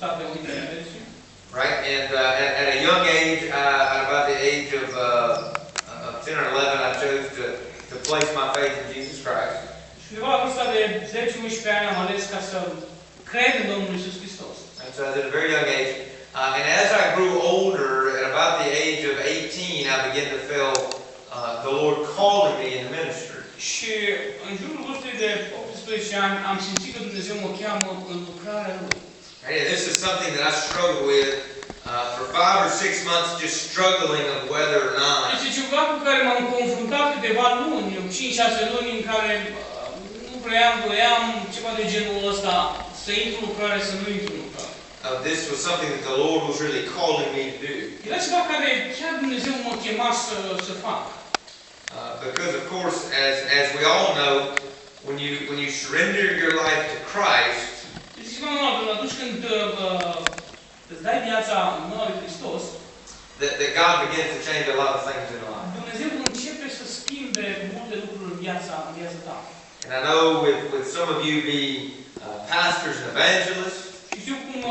Statele Unite ale Americii. Right? And at a young age, at about the age of 10 or 11, I chose to place my faith in Jesus Christ. Și undeva la vârsta de 10-11 ani am ales ca să cred în Domnul Iisus Hristos. And so at a very young age. And as I grew older, at about the age of 18, I began to feel the Lord calling me in the ministry. Și în jurul vârstei de 18 ani am simțit că Dumnezeu mă cheamă în lucrarea Lui. And this is something that I struggled with for 5 or 6 months, just struggling of whether or not. Este ceva cu care m-am confruntat câteva luni, 5-6 luni, în care nu doiam ceva de genul ăsta, să intru în lucrare, să nu intru în lucrare. This was something that the Lord was really calling me to do. Era ceva care chiar Dumnezeu mă chema să fac. Because of course, as we all know, when you surrender your life to Christ, Este ceva normal, atunci când îți dai viața în mâna lui Hristos, that God begins to change a lot of things in life. Dumnezeu începe să schimbe multe lucruri în viața ta. And I know with some of you being pastors and evangelists, Și știu cum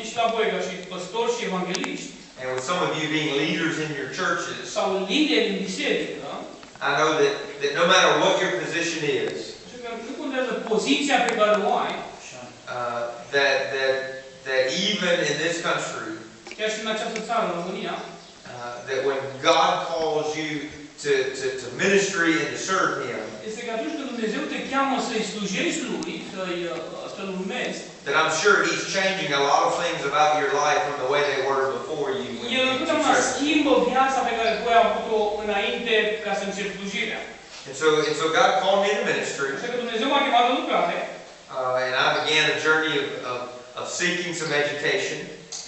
ești la voi ca și păstori și evangeliști, and with some of you being leaders in your churches, sau lideri în biserică, I know that no matter what your position is, așa că nu contează poziția pe care o ai, that even in this country, chiar și în această țară, în România, that when God calls you to ministry and to serve Him, este că atunci când Dumnezeu te cheamă să-i slujești Lui, să-L urmezi, that I'm sure He's changing a lot of things about your life from the way they were before you. El întotdeauna schimbă viața pe care tu ai avut-o înainte ca să începi slujirea. And so God called me to ministry. Așa că Dumnezeu m-a chemat în lucrare. And I began a journey of seeking some education.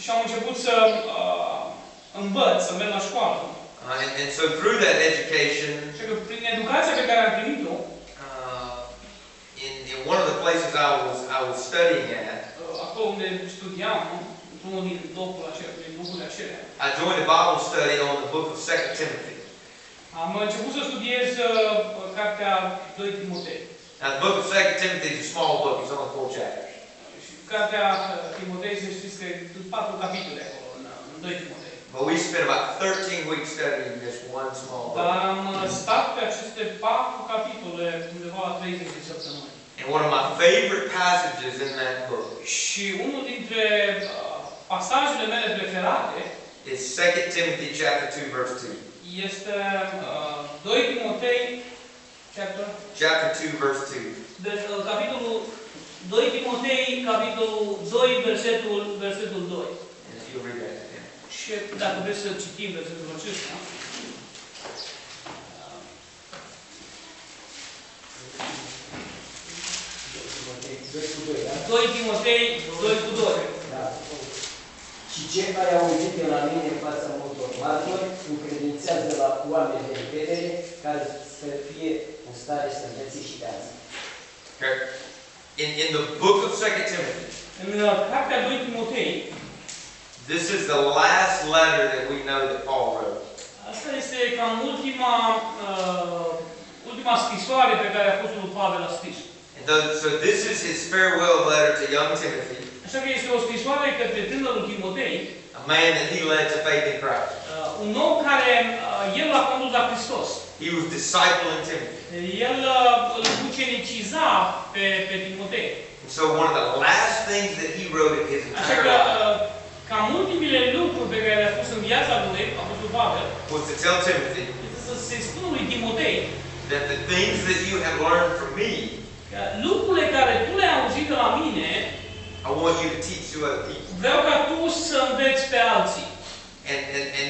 Și am început să învăț, să merg la școală. And so through that education, Și că prin educația pe care am primit-o, in one of the places I was studying at, acolo unde studiam, într-unul din locurile acelea, I joined a Bible study on the book of 2 Timothy. am început să studiez cartea 2 Timotei. Now the book of 2 Timothy is a small book; it's only 4 chapters. Și cartea Timotei, să știți că sunt 4 capitole acolo în 2 Timotei. But we spent about 13 weeks studying this one small book. Dar am stat pe aceste 4 capitole undeva la 30 de săptămâni. And one of my favorite passages in that book Și unul dintre pasajele mele preferate is 2 Timothy chapter 2 verse 2. este 2 Timotei Chapter 2 verse 2. Capitolul 2 Timotei, capitolul 2, versetul 2. And if you read that. Și dacă vreți să citim versetul acesta. 2 Timotei 2:2. Da. Și cei care au auzit de la mine în fața multor martori, încredințează la oameni de încredere, care să fie în stare să învețe și de alții. Okay. In the book of 2 Timothy, În cartea 2 Timotei, this is the last letter that we know that Paul wrote. asta este cam ultima scrisoare pe care Apostolul Pavel a scris. So this is his farewell letter to young Timothy, Așa că este o scrisoare către tânărul Timotei, a man that he led to faith in Christ. un om care el l-a condus la Hristos. He was discipling Timothy. El îl uceniciza pe Timotei. And so one of the last things that he wrote in his Așa entire că life cam ultimile lucruri pe care le-a spus în viața lui Apostolul Pavel was to tell Timothy este să se spună lui Timotei that the things that you have learned from me, că lucrurile care tu le-ai auzit de la mine, I want you to teach to other people. vreau ca tu să înveți pe alții. And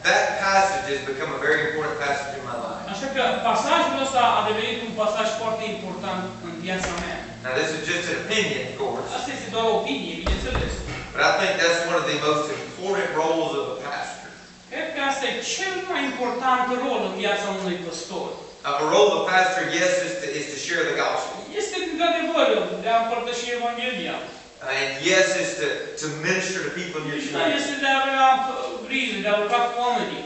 that passage has become a very important passage in my life. Așa că pasajul ăsta a devenit un pasaj foarte important în viața mea. Now this is just an opinion, of course, Asta este doar o opinie, bineînțeles. but I think that's one of the most important roles of a pastor. Cred că asta e cel mai important rol în viața unui păstor. A role of a pastor, yes, is to share the gospel. Este într-adevăr de a împărtăși Evanghelia. And yes, is to minister to people in your Și community. este de a avea grijă, de a lucra cu oamenii.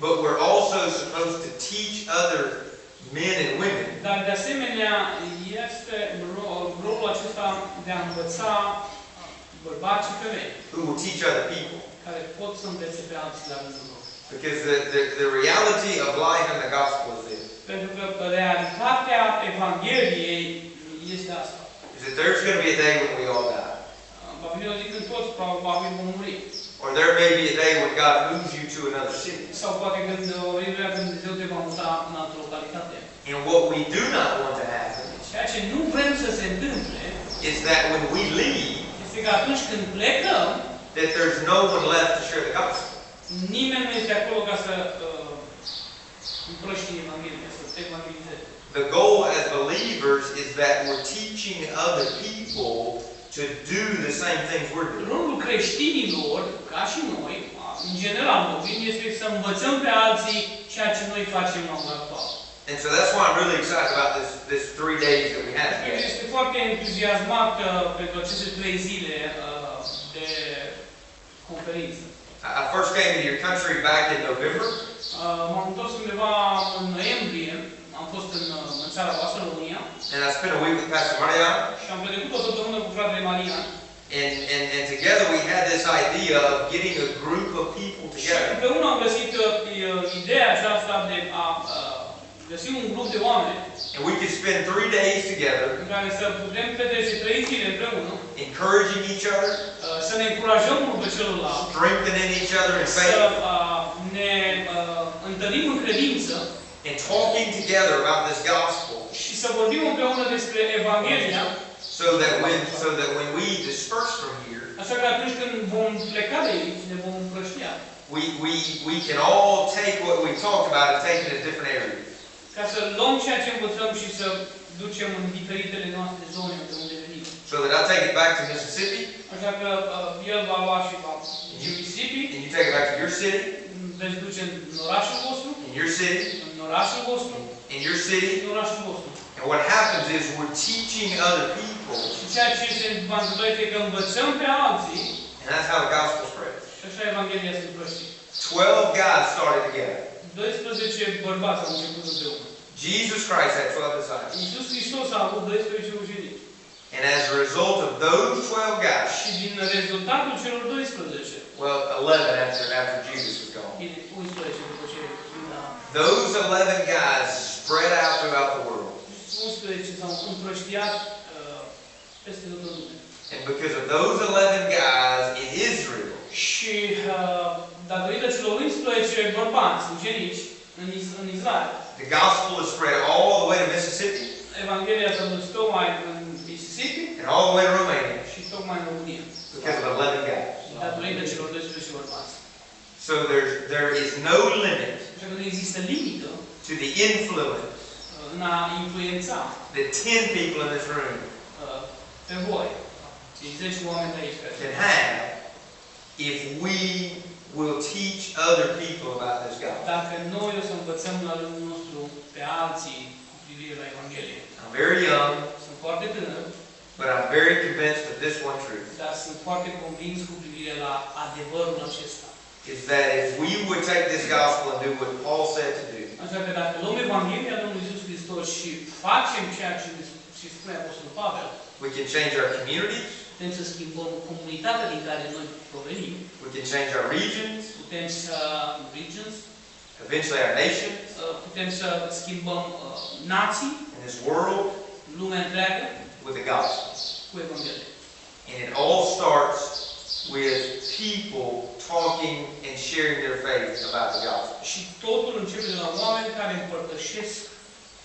But we're also supposed to teach other men and women Dar de asemenea este rolul acesta de a învăța bărbați și femei, who will teach other people. care pot să învețe pe alții la rândul lor. Because the reality of life in the gospel is this. Pentru că realitatea Evangheliei este asta. Is that there's going to be a day when we all die. Va veni o zi când toți probabil vom muri. Or there may be a day when God moves you to another city. Sau poate când o veni vremea când Dumnezeu te va muta în altă localitate. And what we do not want to happen Ceea ce nu vrem să se întâmple is that when we leave, este că atunci când plecăm, that there's no one left to share the gospel. nimeni nu este acolo ca să împrăștie Evanghelia, să te evangelizeze. The goal as believers is that we're teaching other people to do the same things we're doing. Rolul creștinilor, ca și noi, în general vorbind, este să învățăm pe alții ceea ce noi facem la ora actuală. And so that's why I'm really excited about this 3 days that we have here. Este foarte entuziasmat pentru aceste 3 zile de conferință. I first came to your country back in November. M-am întors undeva în noiembrie, am fost în țara voastră, România. And I spent a week with Pastor Marian. Și am petrecut o săptămână cu fratele Marian. And together we had this idea of getting a group of people Și together. împreună am găsit ideea aceasta de a găsi un grup de oameni And we could spend 3 days together, în care să putem petrece 3 zile împreună, encouraging each other, să ne încurajăm unul pe celălalt, strengthening each other in să faith, ne întărim în credință and talking together about this gospel, și să vorbim împreună despre Evanghelia, so that when we disperse from here, așa că atunci când vom pleca de aici, ne vom împrăștia. we can all take what we talked about and take it to different areas. Ca să luăm ceea ce învățăm și să ducem în diferitele noastre zone de unde venim. So that I take it back to Mississippi, Așa că el va lua și va Mississippi, and you take it back to your city, veți duce în orașul vostru, in your city, în orașul vostru, in your city. în orașul vostru. And what happens is we're teaching other people, Și ceea ce se va întâmpla este că învățăm pe alții and that's how the gospel spreads. și așa Evanghelia se împrăștie. 12 guys started together. 12 bărbați au început împreună. Jesus Christ had 12 disciples. Iisus Hristos a avut 12 ucenici. And as a result of those 12 guys, Și din rezultatul celor 12, well, 11 after Judas was gone, bine, 11 după ce those 11 guys spread out throughout the world. 11 s-au împrăștiat peste tot lumea. And because of those 11 guys in Israel, Și datorită celor 11 bărbați ucenici în Israel, the gospel is spread all the way to Mississippi Evanghelia s-a dus tocmai în Mississippi and all the way to Romania și tocmai în România. because of 11 guys. Datorită celor 12 bărbați. So there is no limit Așa că nu există limită to the influence în a influența that 10 people in this room pe voi, cei 10 oameni de aici, can have if we will teach other people about this gospel. dacă noi o să învățăm la rândul nostru pe alții cu privire la Evanghelie. I'm very young, Sunt foarte tânăr, but I'm very convinced of this one truth, dar sunt foarte convins cu privire la adevărul acesta. is that if we would take this gospel and do what Paul said to do, Așa că dacă luăm Evanghelia Domnului Iisus Hristos și facem ceea ce spune Apostolul Pavel, we can change our communities, putem să schimbăm comunitatea din care noi provenim, we can change our regions, putem să eventually our nations, putem să schimbăm nații, and this world lumea întreagă, with the gospel. cu Evanghelia. And it all starts with people talking and sharing their faith about the gospel. Și totul începe de la oameni care împărtășesc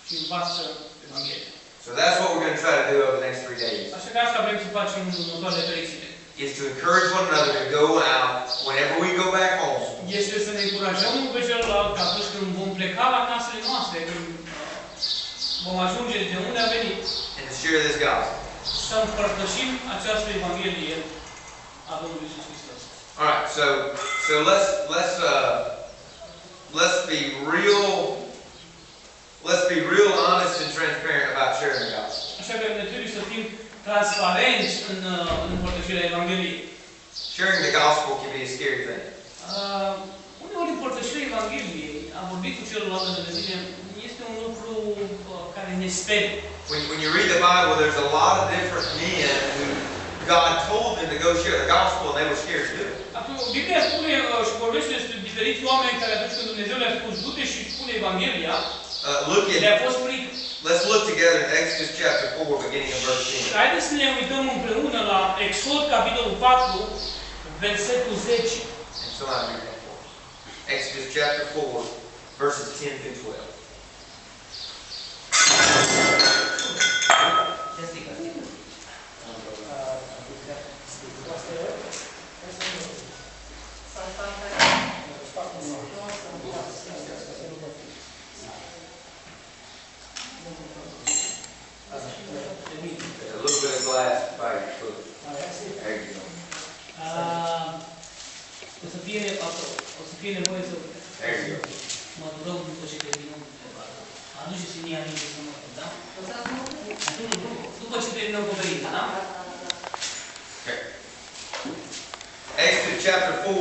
și învață Evanghelia. So that's what we're going to try to do over the next 3 days, Așa că asta vrem să facem în următoarele 3 zile. is to encourage one another to go out whenever we go back home, Este să ne încurajăm unul pe celălalt că atunci când vom pleca la casele noastre, când vom ajunge de unde am venit, and to share this gospel. să împărtășim această Evanghelie a Domnului Iisus Hristos. All right, so let's be real honest and transparent about sharing the gospel. Așa că ne trebuie să fim transparenți în împărtășirea Evangheliei. Sharing the gospel can be a scary thing. Uneori împărtășirea Evangheliei, a vorbi cu celălalt de tine, este un lucru care ne sperie. When you read the Bible, there's a lot of different men God told them to go share the gospel and they were scared to do it. Acum, Biblia spune și vorbește despre diferiți oameni care atunci când Dumnezeu le-a spus du-te și spune Evanghelia, le-a fost frică. Let's look together in Exodus chapter 4, beginning in verse 10. Haideți să ne uităm împreună la Exod, capitolul 4, versetul 10. Exodus chapter 4, verses 10 through 12. A little bit of glass by your foot. There you go. O să fie nevoie să There you go. mă rog după ce terminăm. Aduceți în ea aminte să mă rog, da? După ce terminăm conferința, da? Okay. Exodus chapter 4,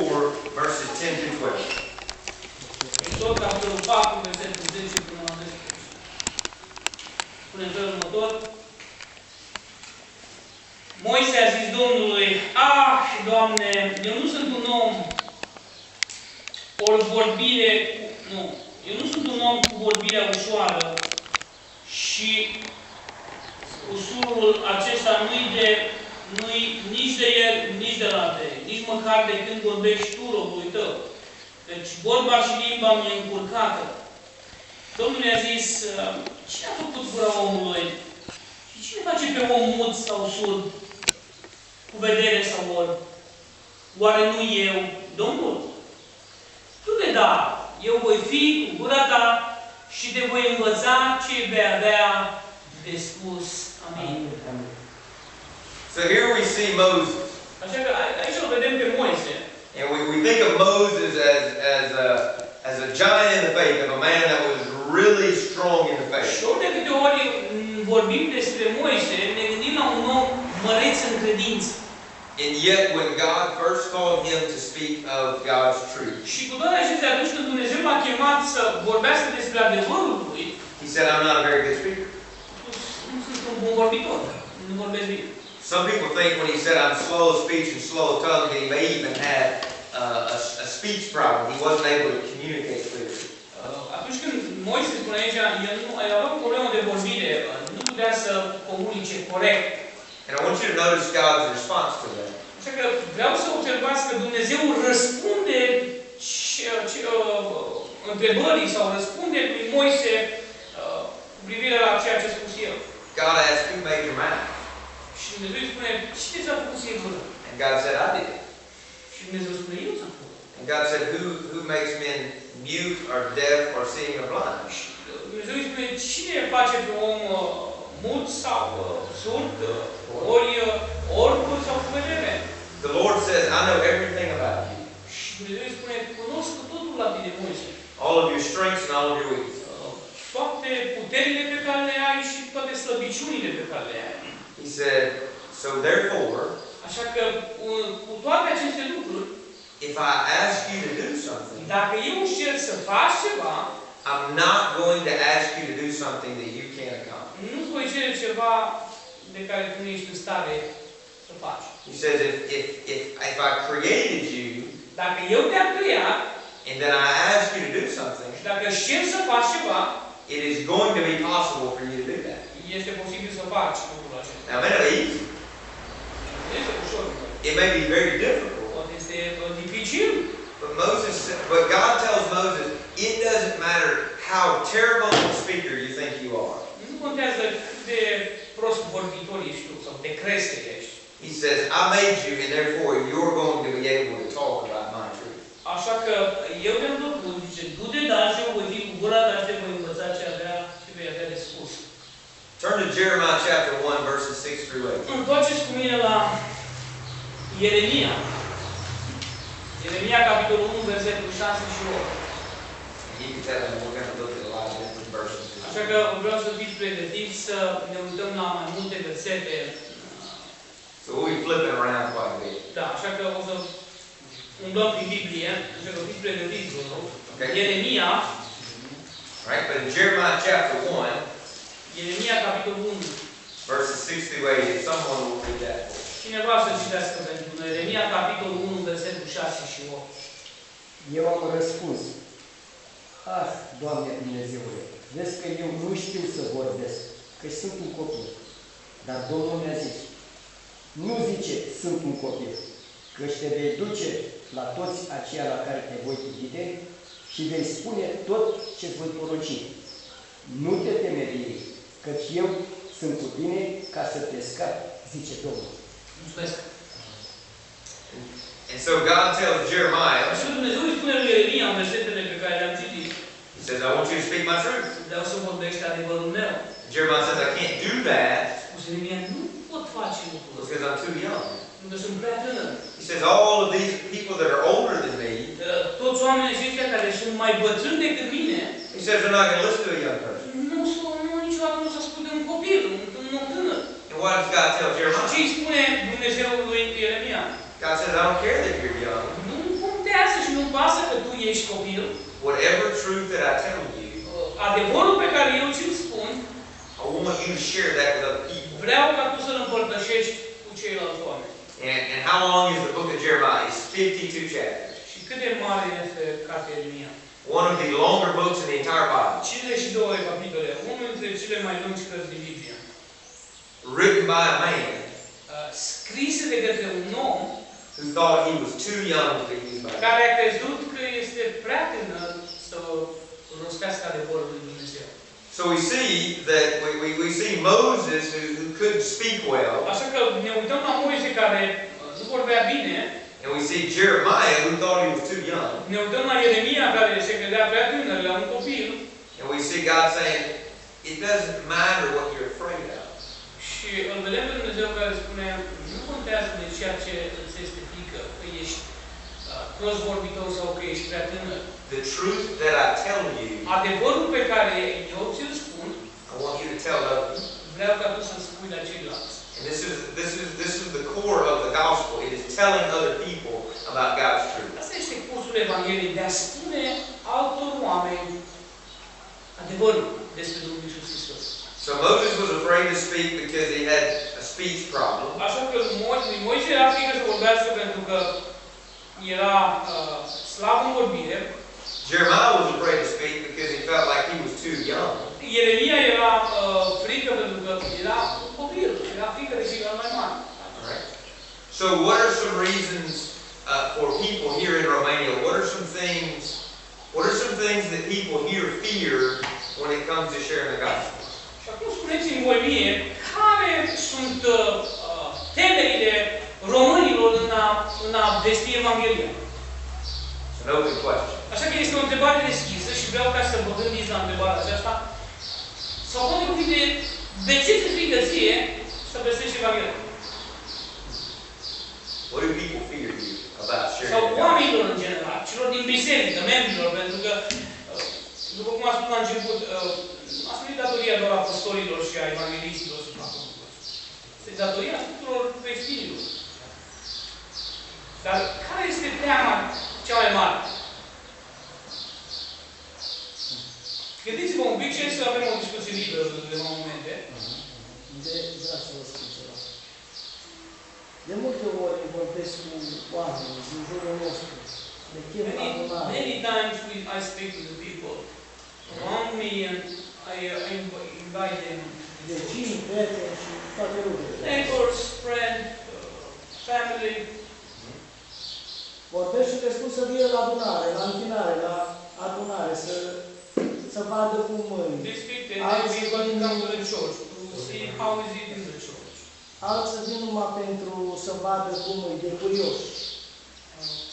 verses 10 through 12. Exod, capitolul 4, versetul 10 până la 12. Spune în felul următor. Moise a zis Domnului, Doamne, eu nu sunt un om cu vorbirea ușoară și usurul acesta nu-i nici de el, nici de la tine, nici măcar de când vorbești tu, robului tău. Deci vorba și limba mi-e încurcată. Domnul i-a zis, cine a făcut gura omului? Și cine face pe om mut sau surd? Cu vedere sau orb? Oare nu eu, Domnul? Tu le da, eu voi fi cu gura ta și te voi învăța ce vei avea de spus. Amin. So here we see Moses. Așa că aici îl vedem pe Moise. And we think of Moses as a giant in the faith, of a man that was really strong in the faith. Și ori de câte ori vorbim despre Moise, ne gândim la un om măreț în credință. And yet, when God first called him to speak of God's truth, Și cu toate acestea, atunci când Dumnezeu l-a chemat să vorbească despre adevărul lui, he said, I'm not a very good speaker. nu sunt un bun vorbitor, nu vorbesc bine. Some people think when he said, I'm slow of speech and slow of tongue, that he may even had a speech problem. He wasn't able to communicate clearly. Atunci când Moise spune aici, el avea o problemă de vorbire, nu putea să comunice corect. And I want you to notice God's response to that. Așa că vreau să observați că Dumnezeu răspunde întrebării sau răspunde lui Moise cu privire la ceea ce a spus el. God asked, who made your mouth? Și Dumnezeu îi spune, cine ți-a făcut ție gura? And God said, I did. Și Dumnezeu spune, eu ți-am făcut. And God said, who makes men mute or deaf or seeing or blind? Și Dumnezeu îi spune, cine face pe om mut sau surd, ori orb sau cu vedere? The Lord says, I know everything about you. Și Dumnezeu îi spune, cunosc totul la tine, Moise. All of your strengths and all of your weaknesses. Toate puterile pe care le ai și toate slăbiciunile pe care le ai. He said, so therefore, Așa că cu toate aceste lucruri, if I ask you to do something, dacă eu îți cer să faci ceva, I'm not going to ask you to do something that you can't accomplish. nu-ți voi cere ceva de care tu nu ești în stare să faci. He says, if I created you, Dacă eu te-am creat, and then I ask you to do something, și dacă îți cer să faci ceva, it is going to be possible for you to do that. este posibil să faci lucrul acesta. Now, it may not be easy. Este ușor. It may be very difficult. Poate este dificil. But God tells Moses, it doesn't matter how terrible a speaker you think you are. Nu contează cât de prost vorbitor ești tu sau de creste ești. He says, I made you, and therefore you're going to be able to talk about my truth. Așa că eu te-am făcut, zice, du-te, dar și eu voi fi cu gura ta și te voi învăța ce vei avea de spus. Turn to Jeremiah chapter 1, verses 6 through 8. Întoarceți cu mine la Ieremia. Ieremia, capitolul 1, versetul 6 și 8. You can tell them we're going to look at a lot of different verses. Așa că vreau să fiți pregătiți să ne uităm la mai multe versete. So we'll be flipping around quite a bit. Da, așa că o să umblăm prin Biblie, așa că fiți pregătiți, vă rog. Okay. Ieremia. Right, but in Jeremiah chapter 1, Ieremia, capitolul 1. verses 6 through 8, if someone will read that for us. cineva să citească pentru noi. Ieremia, capitolul 1, versetul 6 și 8. Eu am răspuns. Doamne Dumnezeule, vezi că eu nu știu să vorbesc, că sunt un copil. Dar Domnul mi-a zis, nu zice, sunt un copil, căci te vei duce la toți aceia la care te voi trimite și vei spune tot ce-ți voi porunci. Nu te teme de ei, căci eu sunt cu tine ca să te scapi, zice Domnul. Mulțumesc. And so God tells Jeremiah, Așa că Dumnezeu îi spune lui Ieremia în versetele pe care le-am citit. He says, I want you to speak my truth. Vreau să vorbești adevărul meu. Jeremiah says, I can't do that Spune Ieremia, nu pot face lucrul ăsta. because I'm too young. Pentru că sunt prea tânăr. He says, all of these people that are older than me, Toți oamenii aceștia care sunt mai bătrâni decât mine, he says, they're not going to listen to a young person. niciodată nu s-a spus de un copil, un om tânăr. And what does God tell Și ce Jeremiah? îi spune Dumnezeu lui Ieremia? God says, I don't care that you're young. Nu contează și nu pasă că tu ești copil. Whatever truth that I tell you, Adevărul pe care eu ți-l spun, I want you to share that with other people. vreau ca tu să-l împărtășești cu ceilalți oameni. And how long is the book of Jeremiah? It's 52 chapters. Și cât de mare este cartea Ieremia? One of the longer books in the entire Bible. 52 capitole, unul dintre cele mai lungi cărți din Biblie. Written by a man Scrise de către un om who thought he was too young to be used by God. care a crezut că este prea tânăr să rostească adevărul lui Dumnezeu. So we see that we see Moses who couldn't speak well, Așa că ne uităm la Moise care nu vorbea bine, and we see Jeremiah who thought he was too young, ne uităm la Ieremia care se credea prea tânăr, la un copil, and we see God saying, it doesn't matter what you're afraid of. și îl vedem pe Dumnezeu care spune, nu contează de ceea ce îți este frică, că ești prost vorbitor sau că ești prea tânăr. The truth that I tell you, Adevărul pe care eu ți-l spun, I want you to tell others. vreau ca tu să-l spui la ceilalți. And this is the core of the gospel. It is telling other people about God's truth. Asta este cursul Evangheliei, de a spune altor oameni adevărul despre Domnul Iisus Hristos. So Moses was afraid to speak because he had a speech problem. Așa că lui Moise era frică să vorbească pentru că era slab în vorbire. Jeremiah was afraid to speak because he felt like he was too young. Ieremia era frică pentru că era un copil, era frică de cei mai mari. Right? So what are some reasons for people here in Romania? What are some things that people here fear when it comes to sharing the gospel? Și acum spuneți-mi voi mie, care sunt temerile românilor în a vesti Evanghelia? It's an open question. Așa că este o întrebare deschisă și vreau ca să vă gândiți la întrebarea aceasta. Sau poate fi de ce te frică ție să vestești Evanghelia? What do people fear you about sharing Sau the gospel? oamenilor în general, celor din biserică, membrilor, pentru că, după cum am spus la început, asta nu e datoria doar a apostolilor și a evanghelistilor să facă lucruri. Este datoria tuturor creștinilor. Dar care este teama cea mai mare? Gândiți-vă un pic și să avem o discuție liberă de câteva momente. Vreau să vă spun ceva. De multe ori vorbesc cu oameni din jurul nostru. Le chem la adunare. Many times I speak to the people around me and I invite them. Vecini, prieteni și toate lucrurile. Neighbors, friends, family. Vorbesc și le spun să vină la adunare, la închinare, la adunare, să vadă cum îi. They speak that they want to come to the church to see how is it in the church. Alții vin numai pentru să vadă cum îi, de curioși.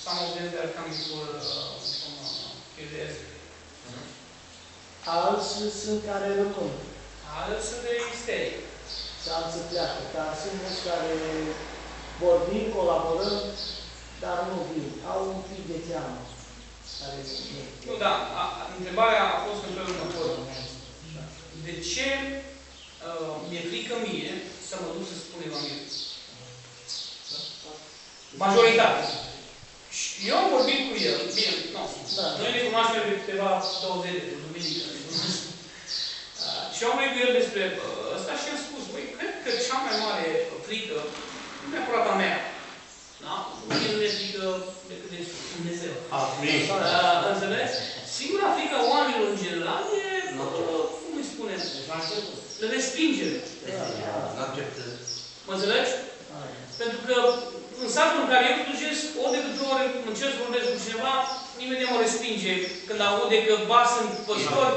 Some of them are coming for curiosity. Alții sunt care rămân. Others they stay. Și alții pleacă. Dar sunt mulți care vorbim, colaborăm, dar nu vin. Au un pic de teamă. Nu, da. Întrebarea a fost în felul următor. De ce mi-e frică mie să mă duc să spun Evanghelia? Majoritate. Și eu am vorbit cu el. Bine, nu. Noi ne cunoaștem de câteva 20 de duminică. Și am vorbit cu el despre ăsta și am spus, băi, cred că cea mai mare frică nu neapărat a mea. Da? Mie nu le frică decât de Dumnezeu. Înțeles? Singura frică a oamenilor în general e, cum îi spunem, respingere. Mă înțelegi? Pentru că în satul în care eu slujesc, ori de câte ori încerc să vorbesc cu cineva, imediat mă respinge când aude că ba sunt păstor,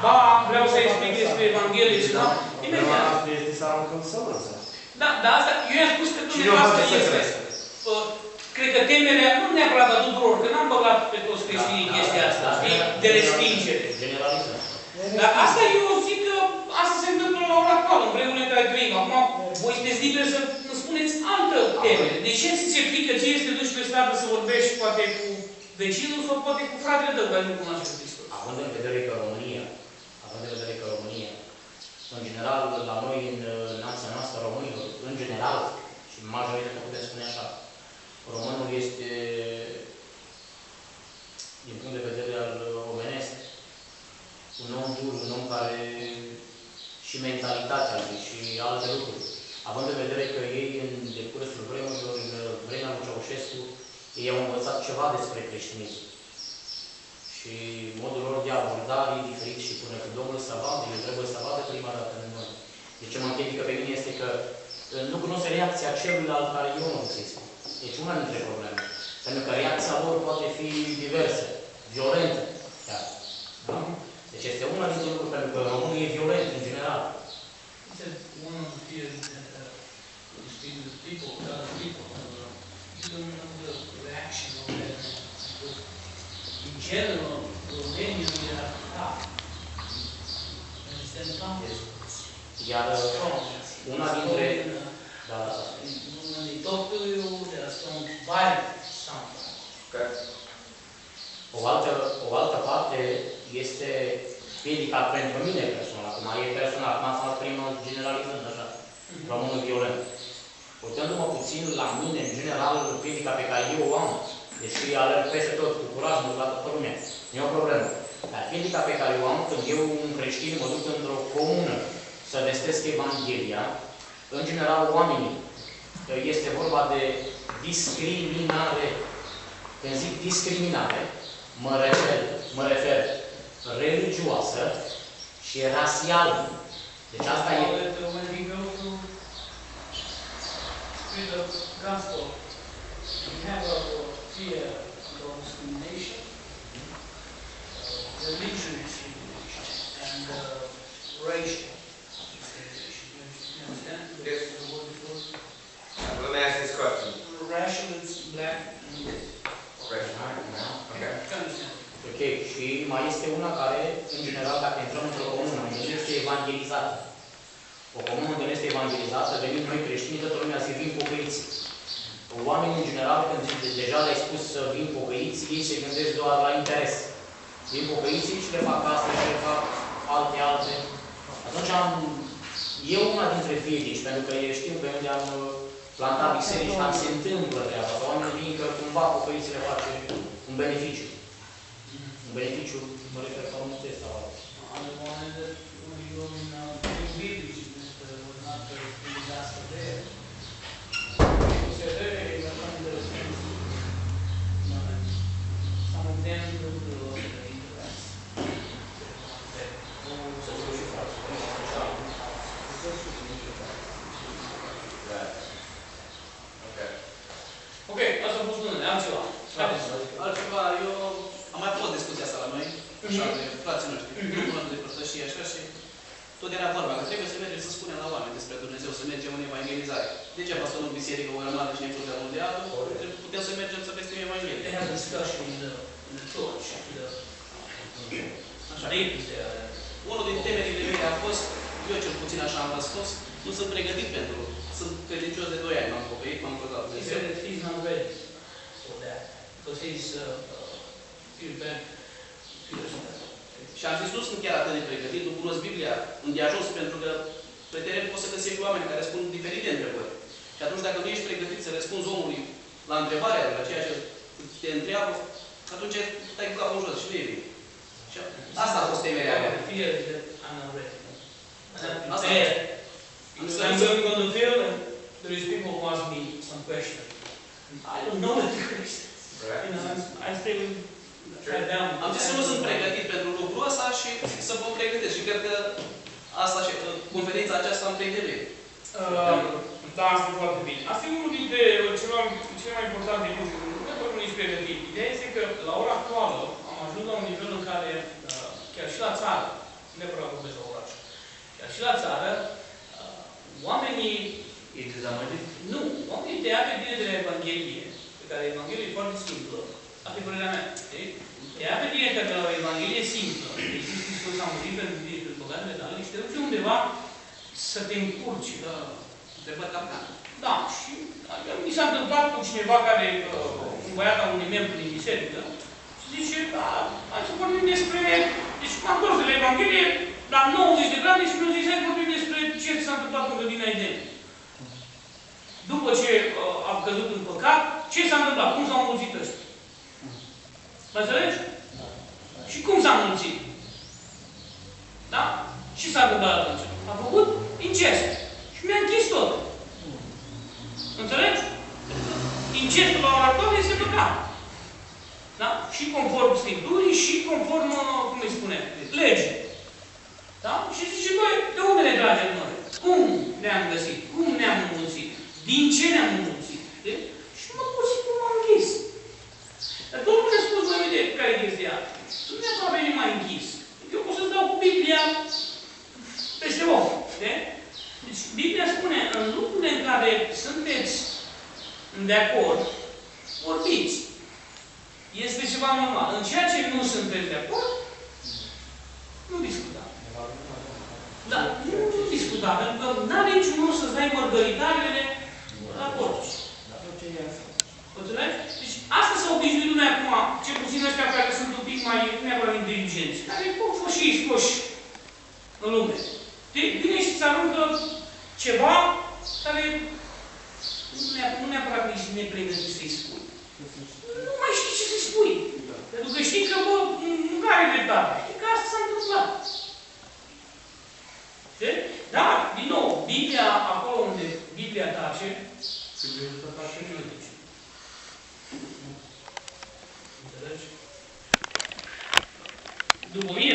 ba vreau să explic despre Evanghelie și ceva. Imediat. Da, dar asta, eu i-am spus că dumneavoastră este. Cred că temerea, nu neapărat a tuturor, că n-am băgat pe toți creștinii chestia asta, știi? De respingere. Dar asta eu zic că asta se întâmplă la ora actuală, în vremurile în care trăim. Acum, voi sunteți liberi să îmi spuneți altă temere. De ce ți se frică ție să te duci pe stradă să vorbești poate cu vecinul sau poate cu fratele tău care nu cunoaște Hristos? Având în vedere că România, în general, la noi, în nația noastră, românilor, în general, și majoritatea putem spune așa, românul este, din punct de vedere al omenesc, un om dur, un om care și mentalitatea lui și alte lucruri. Având în vedere că ei, în decursul vremurilor, în vremea lui Ceaușescu, ei au învățat ceva despre creștinism. Și modul lor de abordare e diferit și până când Domnul să vadă, el trebuie să vadă prima dată în noi. De ce mă împiedică pe mine este că nu cunosc reacția celuilalt care eu nu găsesc. Deci una dintre probleme. Pentru că reacția lor poate fi diversă, violentă. Chiar. Da? Deci este una dintre lucruri, pentru că românul e violent în general. One of the fears that when you speak with people, other people, you don't know the reaction of them. In general, Romanians are tough. Understand tough? Iar una dintre... When they talk to you, they are strong, violent sometimes. O altă parte este piedica pentru mine personal. Acum e personal, acum am fost primul generalizând așa, românul violent. Uitându-mă puțin la mine, în general, piedica pe care eu o am, deși alerg peste tot cu curaj, mă la toată lumea, nu e o problemă. Dar piedica pe care o am când eu, un creștin, mă duc într-o comună să vestesc Evanghelia, în general, oamenii, este vorba de discriminare. Când zic discriminare, mă refer religioasă și rasială. Deci asta e... When we go through the gospel, we have a fear of discrimination, religion discrimination, and racial discrimination. You understand? Yes. The word before? Let me ask this question. Racial is black and Ok, și mai este una care, în general, dacă intrăm într-o comună unde nu este evangelizată, o comună unde nu este evangelizată, venim noi creștini, toată lumea zice, vin pocăiți. Oamenii, în general, când deja le-ai spus să vin pocăiți, ei se gândesc doar la interes. Vin pocăiții și le fac asta și le fac alte. Atunci e una dintre piedici, pentru că știu pe unde am plantat biserici, dar se întâmplă treaba asta. Oamenii vin că cumva pocăiții le face un beneficiu. Un beneficiu, mă refer la un test sau altul. I wanted that when you go in Biblici, was not the disaster there. People said, hey, we're not going to respond. Some of them look to the interest. Să fiu și față. Ok, asta a fost unul, altceva. Altceva, eu am mai fost discuția asta la noi, așa, de frații noștri, grupul nostru de părtășie, așa, și tot era vorba că trebuie să mergem să spunem la oameni despre Dumnezeu, să mergem în evangelizare. Degeaba să nu biserică o rămână și ne includem unul de altul, putem să mergem să vestim Evanghelia. They have discussion in the church. Așa. Unul din temerile mele a fost, eu cel puțin așa am răspuns, nu sunt pregătit pentru, sunt credincios de 2 ani, m-am pocăit, m-am rugat He said that he's not ready for that because he's feels bad. Și am zis, nu sunt chiar atât de pregătit, nu cunosc Biblia îndeajuns, pentru că pe teren poți să găsești oameni care răspund diferite întrebări. Și atunci, dacă nu ești pregătit să răspunzi omului la întrebarea, la ceea ce te întreabă, atunci stai cu capul jos și nu e bine. Și asta a fost temerea mea. Fear that I'm not ready. Asta I'm going to feel there is people who ask me some questions. I don't know what the question. Right. You know, I stay with that down. Am zis că nu sunt pregătit pentru lucrul ăsta și să vă pregătesc. Și cred că asta și conferința aceasta îmi pregătește. Da, asta e foarte bine. Asta e unul dintre cele mai importante lucruri. Nu că nu ești pregătit. Ideea este că la ora actuală am ajuns la un nivel în care, chiar și la țară, neapărat vorbesc la oraș, chiar și la țară, oamenii... E dezamăgit? Nu, oamenii te ia pe tine de la Evanghelie, pe care Evanghelia e foarte simplă. Asta e părerea mea. Te ia pe tine că de la o Evanghelie simplă, Iisus Hristos a murit pentru tine, pentru păcatele tale, și te duce undeva să te încurci. Te văd capcan. Da, și mi s-a întâmplat cu cineva care, un băiat al unui membru din biserică, și zice, hai să vorbim despre... Deci m-am întors de la Evanghelie, la 90 de grade, și mi-a zis, hai să vorbim despre ce s-a întâmplat în grădina Eden. După ce am căzut în păcat, ce s-a întâmplat? Cum s-au înmulțit ăștia? Mă înțelegi? Și cum s-a înmulțit? Da? Ce s-a întâmplat atunci? A făcut incest. Și mi-a închis tot. Înțelegi? Incestul la ora actuală este păcat. Da? Și conform Scripturii, și conform, cum îi spune, legii. Da? Și zice, băi, de unde ne tragem noi? Cum ne-am găsit? Cum ne-am înmulțit? Din ce ne-am înmulțit? Și mă pur și simplu m-am închis. Dar Domnul ne-a spus, noi, de care e chestia? Nu neapărat pe mai închis. Eu pot să-ți dau cu Biblia peste om. Deci Biblia spune, în lucrurile în care sunteți de acord, vorbiți. Este ceva normal. În ceea ce nu sunteți de acord, nu discutați. Da, nu discutați, pentru că n-are niciun rost să-ți dai mărgăritarele la porci. Înțelegi? Deci asta s-a obișnuit lumea acum, cel puțin ăștia care sunt un pic mai neapărat inteligenți, care pot fi și scoși în lume. Vine și îți aruncă ceva care nu neapărat ești nepregătit să-i spui. Nu mai știi ce să-i spui. Pentru că știi că, bă, nu are dreptate. Știi că asta s-a întâmplat. Dar, din nou, Biblia, acolo unde Biblia tace, Biblia tace și nu zice. Înțelegi? După mine